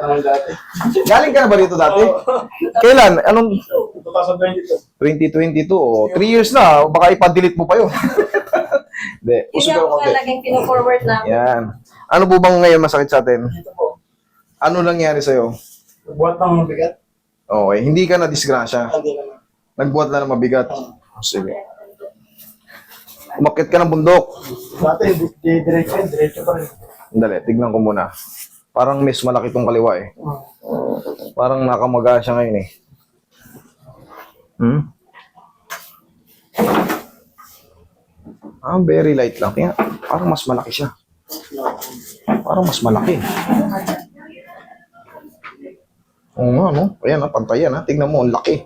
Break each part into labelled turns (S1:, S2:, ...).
S1: Parang dati.
S2: Galing ka na ba dito dati? Kailan? Anong
S1: 2022.
S2: 2022? O, 3 years na. Baka ipa-delete mo pa yun. Hindi.
S3: Yun
S2: Usog
S3: nga
S2: ka
S3: po
S2: konti.
S3: talagang pino-forward namin.
S2: Yan. Ano po bang ngayon masakit sa atin?
S1: Dito po.
S2: Ano nangyari sa'yo?
S1: Buhat ng mabigat.
S2: Okay. Hindi ka na disgrasya.
S1: Hindi naman.
S2: Nagbuhat na ng mabigat. Sige. Umakyat ka ng bundok.
S1: Dati, diretso pa rin.
S2: Dali, tignan ko muna. Parang mas malaki tong kaliwa eh. Parang nakamaga siya ngayon eh. Very light lang. Kaya parang mas malaki siya. Parang mas malaki. Oo nga, no? Ayan, pantayan ha. Tignan mo, ang laki.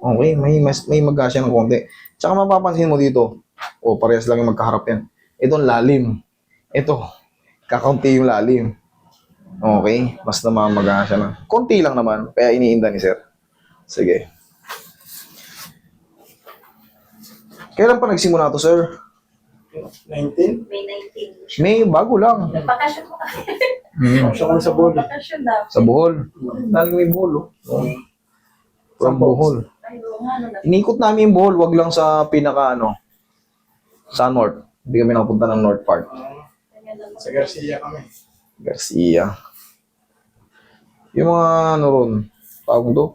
S2: Okay, may maga siya ng konti. Tsaka mapapansin mo dito, parehas lang yung magkaharap yan. Ito ang lalim. Ito, kakaunti yung lalim. Okay, mas namamaga siya na. Konti lang naman, kaya iniinda ni sir. Sige. Kailan pa nagsimula to, sir?
S1: 19?
S3: May 19.
S2: May bago lang.
S3: Nagpakasyon po kami.
S1: Siya kami sa body.
S3: Nagpakasyon namin.
S2: Sa Bohol. Daling may Bohol, oh. From Bohol.
S3: Ay, oo nga, ano na.
S2: Inikot namin yung Bohol, wag lang sa pinaka, sa north. Hindi kami nakapunta ng north part.
S1: Sa Garcia kami.
S2: Garcia. Yung mga, ron, tawag to.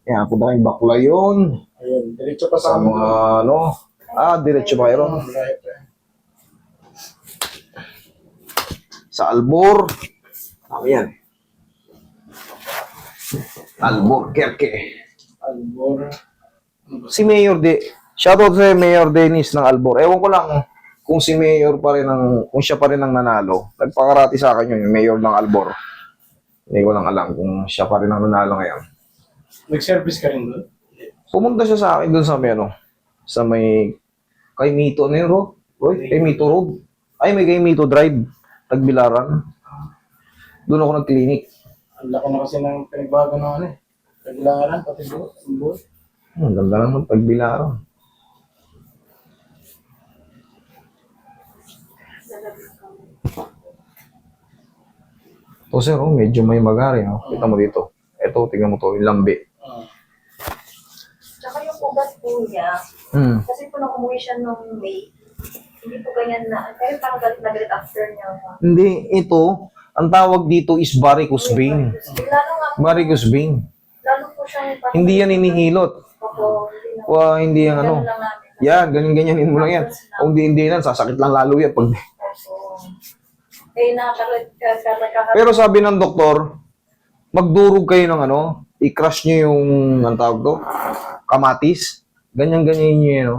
S2: Yan, punta kayong Baclayon.
S1: Ayun, diretso pa
S2: Sa
S1: sa amin.
S2: mga, diretso pa kayo ron. Sa Albor. Yan. Albuquerque.
S1: Albor.
S2: Si Mayor shoutout sa Mayor Dennis ng Albor. Ewan ko lang kung si Mayor pa rin kung siya pa rin ang nanalo. Nagpakarati sa akin yun, yung Mayor ng Albor. Hindi ko lang alam kung siya pa rin ang nanalo ngayon.
S1: Nag-service ka rin doon?
S2: Pumunta siya sa akin doon sa may, kay Mito, ano yun, Roy? Kay Mito Road. Ay, may kay Mito Drive. Tagbilaran. Doon ako nag-clinic.
S1: Ang laki na kasi ng pinagbago ng ano eh. Paglaran, pati buot.
S2: Ang ganda naman, Tagbilaran. Ito sir, medyo may magari. Kita mo dito. Ito, tingnan mo to, yung lambi.
S3: Tsaka yung ugat po niya, kasi po nung umuwi siya nung May, hindi po ganyan na, pero parang galit na galit after niya.
S2: Hindi, ito, ang tawag dito is varicose vein.
S3: Lalo nga po,
S2: Varicose vein.
S3: lalo po siyang parang,
S2: Hindi yan inihilot.
S3: Opo,
S2: Hindi yan
S3: ganun lang namin.
S2: Yan, ganyan-ganyanin mo lang yan. Kung hindi yan, sasakit lang lalo yan. Pag...
S3: Opo. Eh, nakakaroon.
S2: Pero sabi ng doktor, magdurog kayo ng i-crush nyo yung, ang tawag to, kamatis. Ganyan-ganyan nyo yan,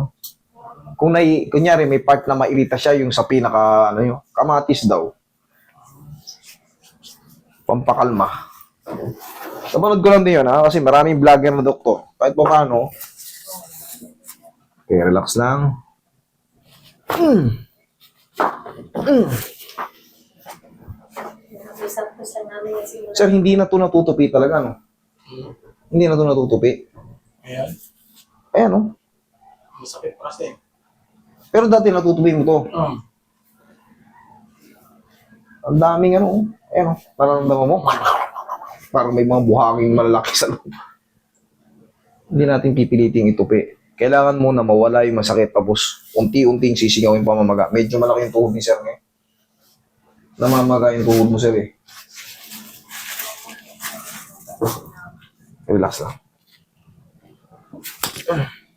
S2: Kung kunyari, may part na mairita siya, yung sa pinaka, kamatis daw. Pampakalma. Napanood ko lang din yun, kasi maraming vlogger na doktor. Kahit po paano. Okay, relax lang. Sir, hindi na to natutupi talaga, Hindi na to natutupi.
S1: Ayan.
S2: Ayan,
S1: Masakit pa kasi.
S2: Pero dati natutupi mo to. Ang daming ayan, nararamdaman mo. Parang may mga buhanging malalaki sa loob. Hindi natin pipiliting itupi. Kailangan muna mawala yung masakit tapos unti-unting sisingaw yung pamamaga. Medyo malaki yung tuhod ni sir ngayon. Namamaga yung tuhod mo sir eh. Relax lang.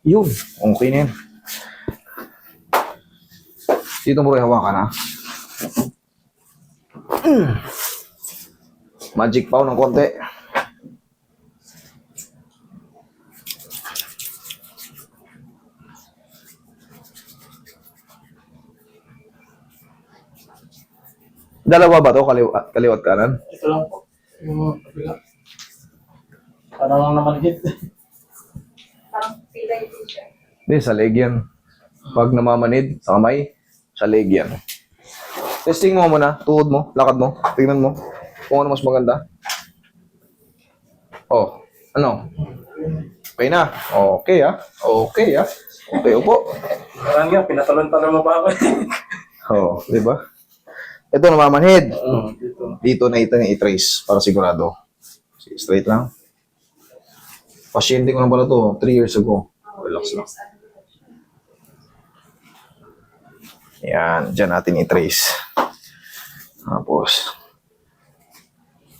S2: Yun. Okay na yan. Dito mo rin hawakan ha. Magic pow ng konti. Dalawa ba to? Kaliwat kanan?
S1: Ito lang po. Yung kapila. Parang namanhit.
S3: Parang pilay din siya.
S2: Hindi, sa leg yan. Pag namamanid, sa kamay, sa leg yan. Testing mo muna, tuhod mo, lakad mo, tingnan mo kung ano mas maganda. Oh, ano? Okay na. Okay Okay Okay, upo.
S1: Parang nga, pinatalon-talon mo pa ako.
S2: Oh, di ba? Ito, namamanhid.
S1: Dito.
S2: Dito na ito yung i-trace para sigurado. Sige, straight lang. Pasyente ko na pala to, 3 years ago. Relax lang. Yan, dyan natin i-trace. Tapos,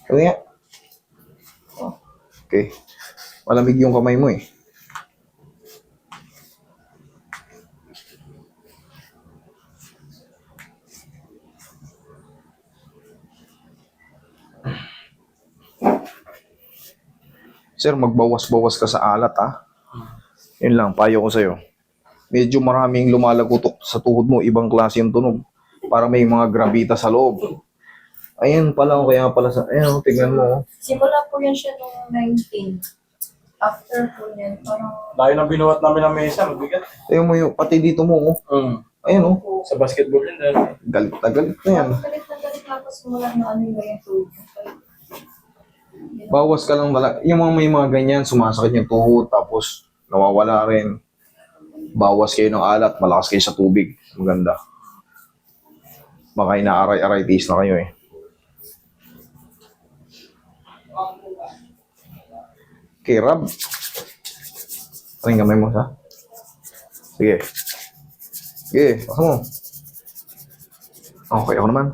S2: ito nga. Okay. Malamig yung kamay mo eh. Sir, magbawas-bawas ka sa alat ha. Yun lang, payo ko sa'yo. Medyo maraming lumalagutok sa tuhod mo, ibang klase yung tunog. Para may mga gravita sa loob. Ayan pala, kaya pala sa... Ayan, tingnan mo.
S3: Simula po yan siya nung 19. After po yan, parang
S1: Layo na binuhat namin ng mesa, mabigat.
S2: Tingnan mo yung, pati dito mo. Oh. Ayan oh.
S1: Sa basketball din dahil.
S2: Galit na galit na yan.
S3: galit na ako simula na ano yung tulog.
S2: Bawas ka lang talaga. Yung mga may mga ganyan, sumasakit yung tuhod, tapos nawawala rin. Bawas kayo ng alat, malakas kayo sa tubig. Maganda. Baka inaaray-aray-tis na kayo eh. Okay, Rab. Ano yung gamay mo sa? Sige. Sige, baka mo. Okay, ako naman.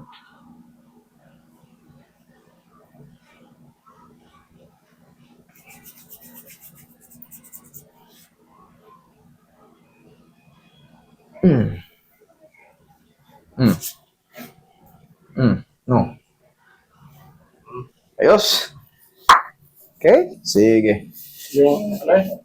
S2: No. Ayos. Okay? Sige.
S1: Yung, ano